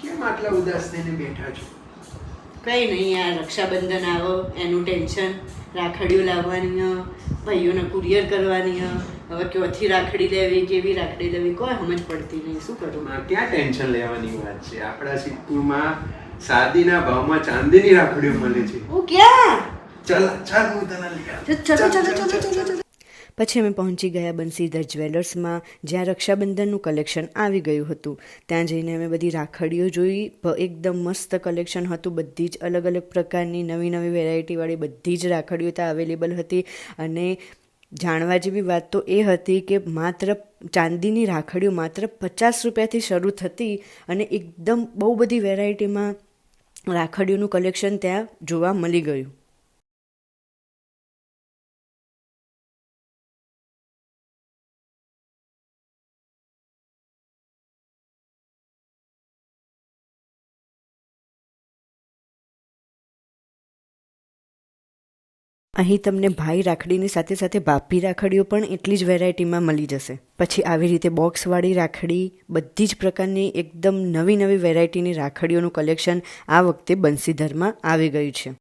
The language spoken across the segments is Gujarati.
કેમ આટલા ઉદાસ થઈને બેઠા છો? કંઈ નહીં યાર, રક્ષાબંધન આવો એનું ટેન્શન, રાખડીઓ લાવવાની, ભાઈઓને કુરિયર કરવાની, હવે ક્યાંથી રાખડી લેવી, કેવી રાખડી લેવી, કોઈ સમજ પડતી નહીં. શું કરું? ક્યાં ટેન્શન લેવાની વાત છે? આપણા સિદ્ધપુરમાં શાદીના ભાવમાં ચાંદીની રાખડીઓ મળે છે. હું ક્યાં? ચાલ ચાલ, હું તને લઈ આવું. ચલો. પછી અમે પહોંચી ગયા બંસીધર જ્વેલર્સમાં, જ્યાં રક્ષાબંધનનું કલેક્શન આવી ગયું હતું. ત્યાં જઈને અમે બધી રાખડીઓ જોઈ. એકદમ મસ્ત કલેક્શન હતું, બધી જ અલગ અલગ પ્રકારની નવી નવી વેરાયટીવાળી બધી જ રાખડીઓ ત્યાં અવેલેબલ હતી. અને જાણવા જેવી વાત તો એ હતી કે માત્ર ચાંદીની રાખડીઓ માત્ર 50 રૂપિયાથી શરૂ થતી, અને એકદમ બહુ બધી વેરાયટીમાં રાખડીઓનું કલેક્શન ત્યાં જોવા મળી ગયું. અહીં તમને ભાઈ રાખડીની સાથે સાથે ભાભી રાખડીઓ પણ એટલી જ વેરાયટીમાં મળી જશે. પછી આવી રીતે બોક્સવાળી રાખડી, બધી જ પ્રકારની એકદમ નવી નવી વેરાયટીની રાખડીઓનું કલેક્શન આ વખતે બંસીધરમાં આવી ગયું છે.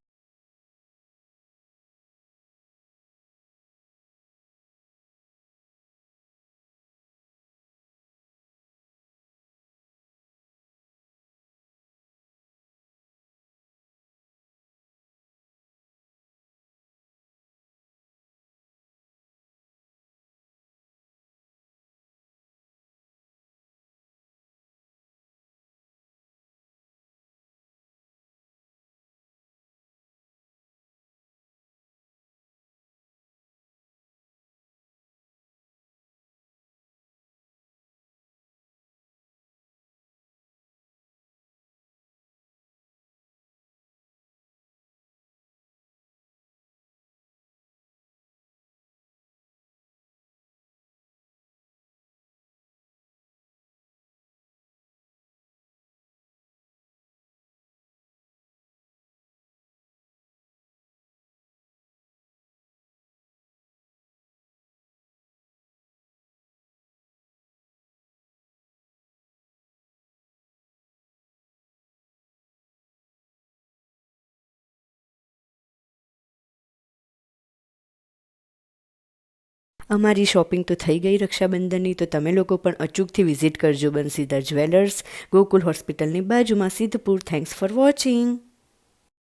અમારી શોપિંગ તો થઈ ગઈ રક્ષાબંધનની, તો તમે લોકો પણ અચૂકથી વિઝિટ કરજો બંસીધર જ્વેલર્સ, ગોકુલ હોસ્પિટલની બાજુમાં, સિદ્ધપુર. Thanks for watching.